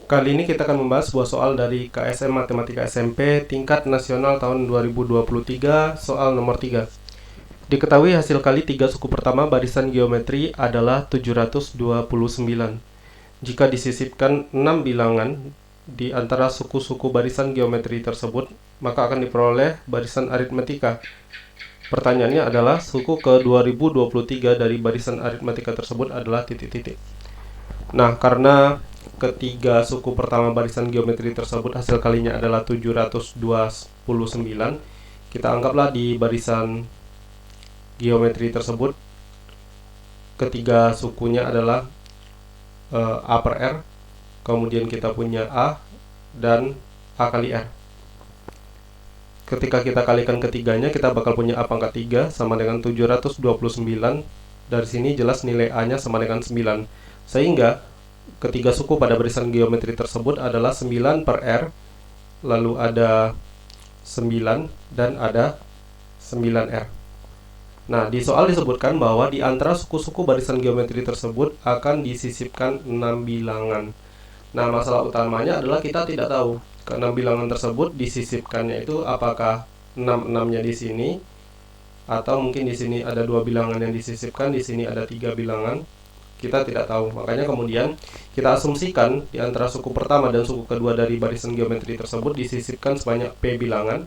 Kali ini kita akan membahas sebuah soal dari KSM Matematika SMP tingkat nasional tahun 2023, soal nomor 3. Diketahui hasil kali 3 suku pertama barisan geometri adalah 729. Jika disisipkan 6 bilangan di antara suku-suku barisan geometri tersebut, maka akan diperoleh barisan aritmetika. Pertanyaannya adalah suku ke 2023 dari barisan aritmetika tersebut adalah titik-titik. Nah, karena ketiga suku pertama barisan geometri tersebut hasil kalinya adalah 729, kita anggaplah di barisan geometri tersebut ketiga sukunya adalah A per R, kemudian kita punya A dan A kali R. Ketika kita kalikan ketiganya, kita bakal punya A pangkat 3 sama dengan 729. Dari sini jelas nilai A nya sama dengan 9, sehingga ketiga suku pada barisan geometri tersebut adalah 9 per R, lalu ada 9 dan ada 9R. Nah, di soal disebutkan bahwa di antara suku-suku barisan geometri tersebut akan disisipkan 6 bilangan. Nah, masalah utamanya adalah kita tidak tahu ke-6 bilangan tersebut disisipkannya itu apakah 6-6-nya di sini, atau mungkin di sini ada 2 bilangan yang disisipkan, di sini ada 3 bilangan. Kita tidak tahu. Makanya kemudian kita asumsikan di antara suku pertama dan suku kedua dari barisan geometri tersebut disisipkan sebanyak P bilangan,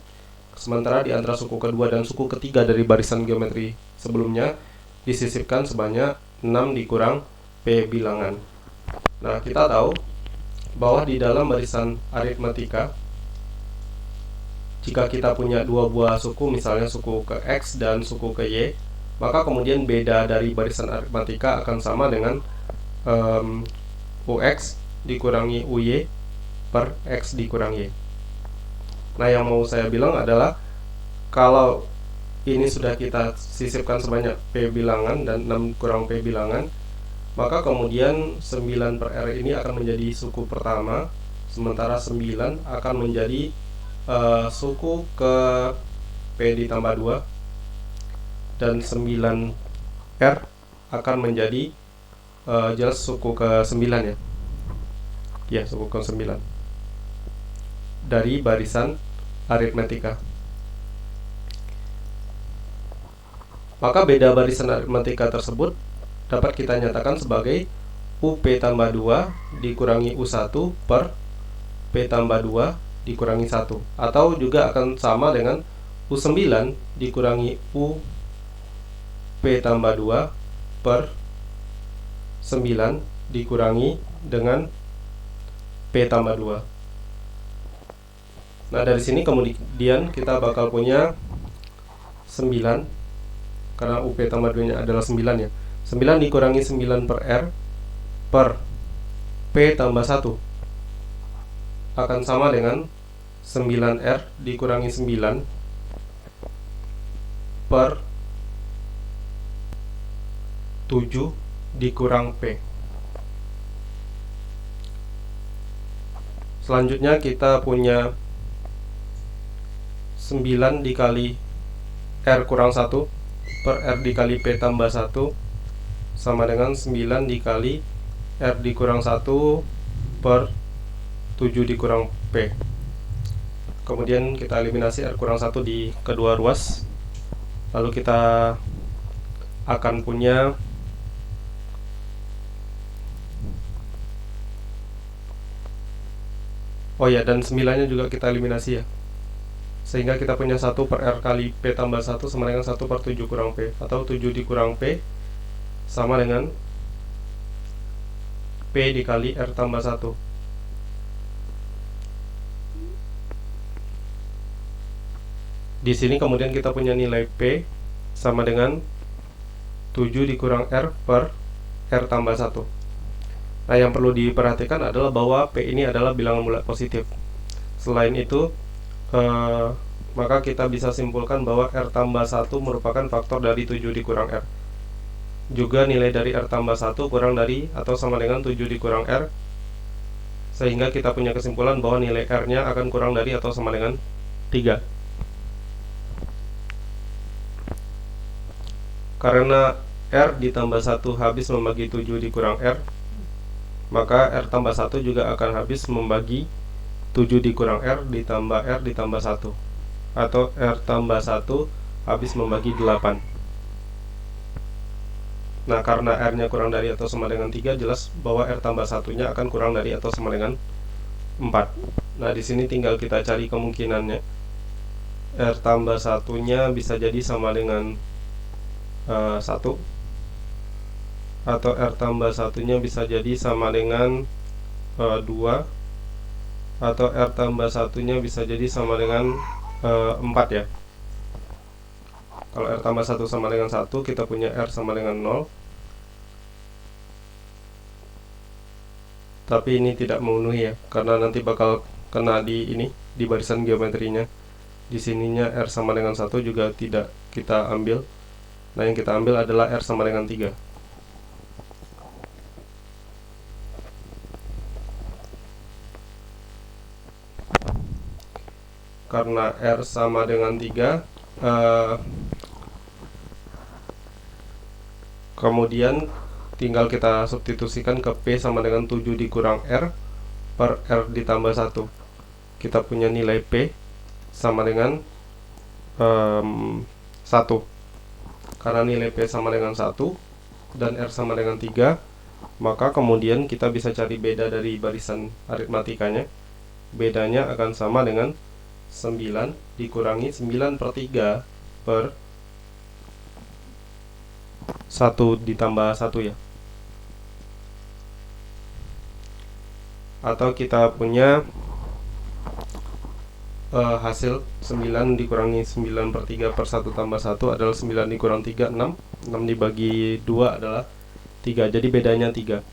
sementara di antara suku kedua dan suku ketiga dari barisan geometri sebelumnya disisipkan sebanyak 6 dikurang P bilangan. Nah, kita tahu bahwa di dalam barisan aritmetika, jika kita punya dua buah suku, misalnya suku ke X dan suku ke Y, maka kemudian beda dari barisan aritmetika akan sama dengan UX dikurangi UY per X dikurang Y. Nah, yang mau saya bilang adalah kalau ini sudah kita sisipkan sebanyak P bilangan dan 6 kurang P bilangan, maka kemudian 9 per R ini akan menjadi suku pertama, sementara 9 akan menjadi suku ke P ditambah 2, dan 9R akan menjadi jelas suku ke 9 ya. Ya, suku ke 9 dari barisan aritmetika. Maka beda barisan aritmetika tersebut dapat kita nyatakan sebagai UP tambah 2 dikurangi U1 per P tambah 2 dikurangi 1, atau juga akan sama dengan U9 dikurangi U P tambah 2 per 9 dikurangi dengan P tambah 2. Nah, dari sini kemudian kita bakal punya 9, karena UP tambah 2 nya adalah 9 ya. 9 dikurangi 9 per R per P tambah 1 akan sama dengan 9R dikurangi 9 per 7 dikurang P. Selanjutnya kita punya 9 dikali R kurang 1 per R dikali P tambah 1 sama dengan 9 dikali R dikurang 1 per 7 dikurang P. Kemudian kita eliminasi R kurang 1 di kedua ruas, lalu kita akan punya dan 9 nya juga kita eliminasi ya, sehingga kita punya 1 per R kali P tambah 1 sama dengan 1 per 7 kurang P, atau 7 dikurang P sama dengan P dikali R tambah 1. Di sini kemudian kita punya nilai P sama dengan 7 dikurang R per R tambah 1. Nah, yang perlu diperhatikan adalah bahwa P ini adalah bilangan bulat positif. Selain itu, maka kita bisa simpulkan bahwa R tambah 1 merupakan faktor dari 7 dikurang R. Juga nilai dari R tambah 1 kurang dari atau sama dengan 7 dikurang R, sehingga kita punya kesimpulan bahwa nilai R nya akan kurang dari atau sama dengan 3. Karena R ditambah 1 habis membagi 7 dikurang R, maka R tambah 1 juga akan habis membagi 7 dikurang R ditambah 1, atau R tambah 1 habis membagi 8. Nah, karena R-nya kurang dari atau sama dengan 3, jelas bahwa R tambah 1-nya akan kurang dari atau sama dengan 4. Nah, di sini tinggal kita cari kemungkinannya. R tambah 1-nya bisa jadi sama dengan 1, atau R tambah 1-nya bisa jadi sama dengan 2, atau R tambah 1-nya bisa jadi sama dengan 4 ya. Kalau R tambah 1 sama dengan 1, kita punya R sama dengan 0. Tapi ini tidak memenuhi ya, karena nanti bakal kena di ini, di barisan geometrinya. Di sininya R sama dengan 1 juga tidak kita ambil. Nah, yang kita ambil adalah R sama dengan 3. Karena R sama dengan 3, kemudian tinggal kita substitusikan ke P sama dengan 7 dikurang R per R ditambah 1. Kita punya nilai P sama dengan 1. Karena nilai P sama dengan 1 dan R sama dengan 3, maka kemudian kita bisa cari beda dari barisan aritmatikanya. Bedanya akan sama dengan 9 dikurangi 9 per 3 per 1 ditambah 1 ya. Atau kita punya hasil 9 dikurangi 9 per 3 per 1 tambah 1 adalah 9 dikurang 3, 6. 6 dibagi 2 adalah 3, jadi bedanya 3.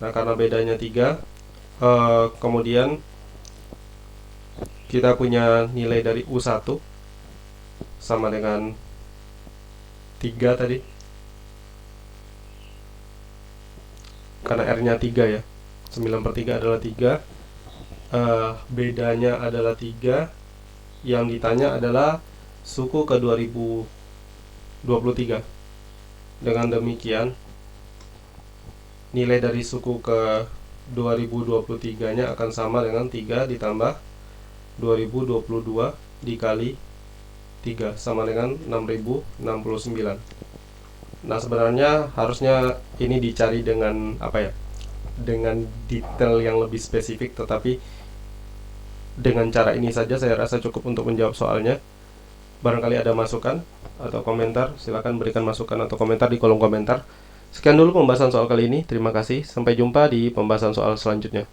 Nah, karena bedanya 3, kemudian kita punya nilai dari U1 sama dengan 3 tadi, karena R-nya 3 ya. 9 per 3 adalah 3. Bedanya adalah 3. Yang ditanya adalah suku ke 2023. Dengan demikian, nilai dari suku ke 2023 nya akan sama dengan 3 ditambah 2022 dikali 3 sama dengan 6069. Nah, sebenarnya harusnya ini dicari dengan apa ya? Dengan detail yang lebih spesifik, tetapi dengan cara ini saja saya rasa cukup untuk menjawab soalnya. Barangkali ada masukan atau komentar, silakan berikan masukan atau komentar di kolom komentar. Sekian dulu pembahasan soal kali ini. Terima kasih. Sampai jumpa di pembahasan soal selanjutnya.